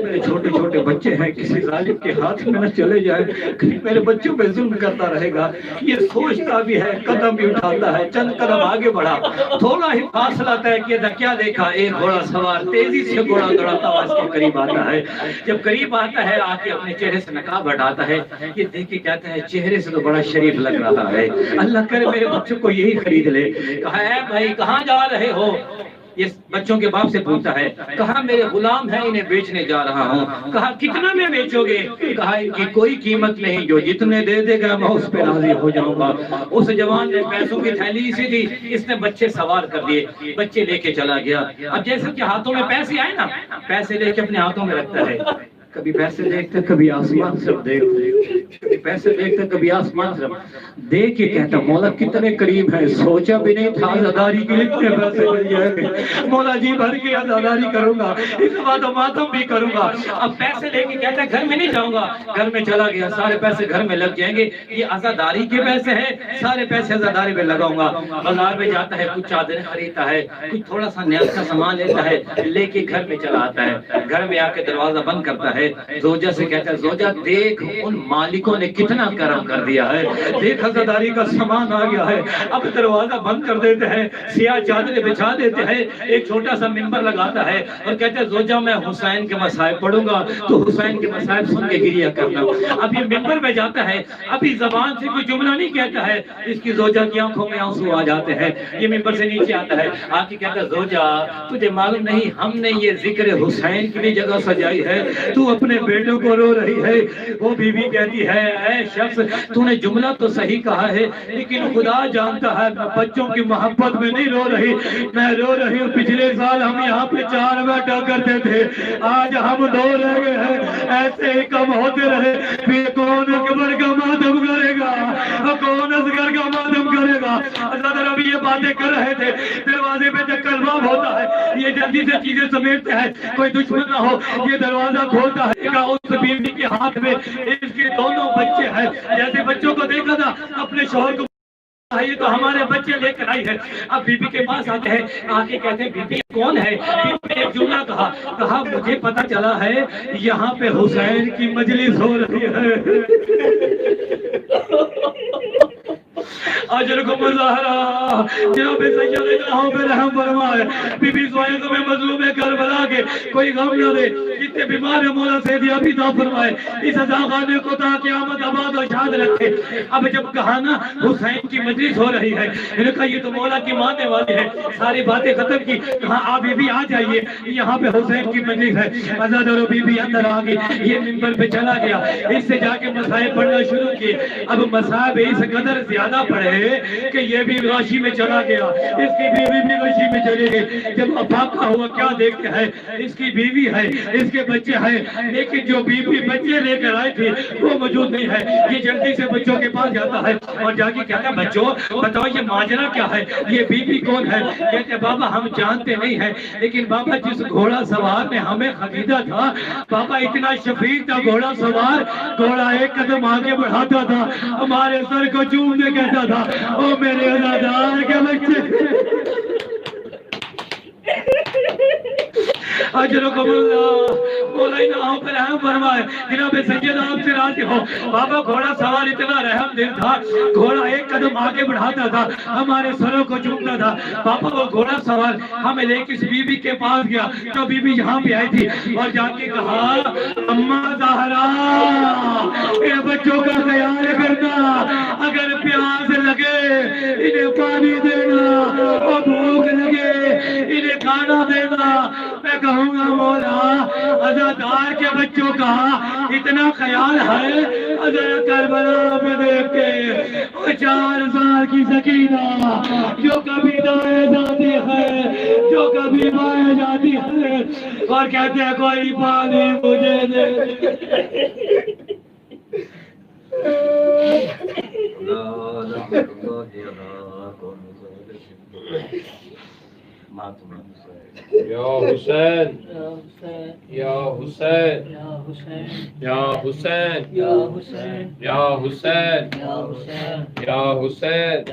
D: میرے چھوٹے چھوٹے بچے ہیں کسی ظالم کے ہاتھ میں نہ چلے جائے، کہیں میرے بچوں پہ ظلم کرتا رہے گا۔ یہ سوچتا بھی ہے، قدم بھی اٹھاتا ہے، چند قدم آگے بڑھا، تھوڑا ہی فاصلہ طے کیا تھا، کیا دیکھا ایک گھوڑا سوار تیزی سے گھوڑا دوڑاتا ہوا اس کے قریب آتا ہے۔ جب قریب آتا ہے آ کے اپنے چہرے سے نقاب ہٹاتا ہے، یہ دیکھ کے کہتا ہے چہرے سے تو بڑا شریف لگ رہا ہے، اللہ کرے میرے بچوں کو یہی خرید لے۔ کہا ہے بھائی کہاں جا رہے ہو؟ یہ بچوں کے باپ سے پوچھتا ہے، کہا میرے غلام ہیں انہیں بیچنے جا رہا ہوں۔ کہا کتنا میں بیچو گے؟ کہا ان کی کوئی قیمت نہیں، جو جتنے دے دے گا میں اس پہ راضی ہو جاؤں گا۔ اس جوان نے پیسوں کی تھیلی سی دی، اس نے بچے سوار کر دیے، بچے لے کے چلا گیا۔ اب جیسے کہ ہاتھوں میں پیسے آئے نا، پیسے لے کے اپنے ہاتھوں میں رکھتا ہے، کبھی پیسے دیکھتے کبھی آسمان طرف دیکھتے، کبھی پیسے دیکھتے کبھی آسمان طرف دیکھ کے کہتا مولا کتنے قریب ہے، سوچا بھی نہیں تھا عزاداری کے اتنے پیسے مل جائیں گے، مولا جی بھر کے عزاداری کروں گا، اس بات ماتم بھی کروں گا۔ اب پیسے لے کے کہتا گھر میں نہیں جاؤں گا، گھر میں چلا گیا، سارے پیسے گھر میں لگ جائیں گے، یہ عزاداری کے پیسے ہیں، سارے پیسے عزاداری میں لگاؤں گا۔ بازار میں جاتا ہے، کچھ چادریں خریدتا ہے، کچھ تھوڑا سا نیاز کا سامان لیتا ہے، لے کے گھر میں چلا آتا ہے، گھر میں آ کے دروازہ بند کرتا ہے، زوجہ سے کہتا ہے زوجہ دیکھ ان مالکوں نے کتنا کرم کر دیا ہے، دیکھ عزاداری کا سامان آ گیا ہے۔ اب دروازہ بند کر دیتے ہیں، سیاہ چادریں بچھا دیتے ہیں، ایک چھوٹا سا منبر لگاتا ہے اور کہتے ہیں زوجہ میں حسین کے مصائب پڑھوں گا تو حسین کے مصائب سن کے گریہ کرنا۔ اب یہ منبر میں جاتا ہے، ابھی زبان سے کوئی جملہ نہیں کہتا ہے، اس کی زوجہ کی آنکھوں میں آنسو آ جاتے ہیں، یہ منبر سے نیچے آتا ہے، آ کے کہتا ہے زوجہ تجھے معلوم نہیں ہم نے یہ ذکر حسین کی بھی جگہ سجائی ہے، تو اپنے بیٹوں کو رو رہی ہے۔ وہ بیوی کہتی ہے اے شخص تو نے جملہ تو صحیح کہا ہے، لیکن خدا جانتا ہے میں بچوں کی محبت میں نہیں رو رہی، میں رو رہی ہوں پچھلے سال ہم یہاں پہ 4 بیٹھا کرتے تھے، آج ہم 2 رہ گئے ہیں، ایسے ہی کم ہوتے رہے پھر کون اکبر کا ماتم کرے گا، کون اصغر کا ماتم کرے گا۔ حضرت نبی یہ باتیں کر رہے تھے، دروازے پہ جب کلمہ ہوتا ہے یہ جلدی سے چیزیں سمیٹتے ہیں، کوئی دشمن نہ ہو، یہ دروازہ کھولتا ہے، اس بیوی کے ہاتھ میں اس کے 2 بچے ہیں، جیسے بچوں کو دیکھا تھا اپنے شوہر کو یہ تو ہمارے بچے لے کر آئی ہے۔ اب بی بی کے پاس آتے ہیں، آگے کہتے ہیں بی بی کون ہے؟ بی بی نے ایک جملہ کہا مجھے پتا چلا ہے یہاں پہ حسین کی مجلس ہو رہی ہے۔ اجرکم مظاہرہ جناب سید جہاں پہ رحم فرمائے، بی بی سوائے تمہیں مظلوم کربلا کے کوئی غم نہ دے،
E: جتنے بیمار ہیں مولا سیدی ابھی دعا فرمائے اس عزا خانے کو تا قیامت آباد و شاد رکھے۔ اب جب کہا نا حسین کی مجلس ہو رہی ہے، انہوں نے کہا یہ تو مولا کی ماننے والے ہیں، ساری باتیں ختم کی، کہا آپ بی آ جائیے یہاں پہ حسین کی مجلس ہے۔ آزاد اور بی اندر آ گئی، یہ منبر پہ چلا گیا، اس سے جا کے مسائل پڑھنا شروع کیے۔ اب مسائل اس قدر زیادہ پڑھے کہ یہ بھی غاشی میں چلا گیا، اس کی بیوی بھی غاشی میں چلے گئے۔ جب افاقہ ہوا کیا دیکھتے ہیں، اس کی بیوی ہے، اس کے بچے ہیں، لیکن جو بیوی بچے لے کر آئے تھے وہ موجود نہیں ہے۔ یہ جلدی سے بچوں کے پاس جاتا ہے اور جا کے کہتا ہے بچوں بتاؤ یہ ماجرا کیا ہے، یہ بیوی کون ہے؟ کہتے بابا ہم جانتے نہیں ہیں، لیکن بابا جس گھوڑا سوار میں ہمیں خریدا تھا بابا اتنا شفیق تھا گھوڑا سوار، گھوڑا ایک قدم آگے بڑھاتا تھا، ہمارے سر کو چومنے کہتا تھا او میرے عزادار کے بچے۔ اجرکم اللہ مولا انہوں پر رحم فرمائے۔ جناب سید آپ سے راضی ہو، بابا گھوڑا سوار اتنا رحم دل تھا، گھوڑا ایک قدم آگے بڑھاتا تھا، ہمارے سروں کو چومتا تھا۔ بابا وہ گھوڑا سوار ہمیں لے کے اس بی بی کے پاس گیا جو بی بی یہاں پہ آئی تھی، اور جا کے کہا اماں زہرا اے بچوں کا خیال کرنا، اگر پیاس لگے انہیں پانی دینا، اور بھوک لگے انہیں کھانا دینا۔ میں کہوں گا مولا عزادار کے بچوں کا اتنا خیال ہے، حضرت کربلا میں دیکھ کے وہ 4 سال کی سکینہ جو کبھی دائیں جاتی ہے، جو کبھی بائیں جاتی ہے، اور کہتے ہیں کوئی پانی مجھے دے۔
F: یا حسین یا حسین یا حسین یا حسین یا حسین یا حسین یا حسین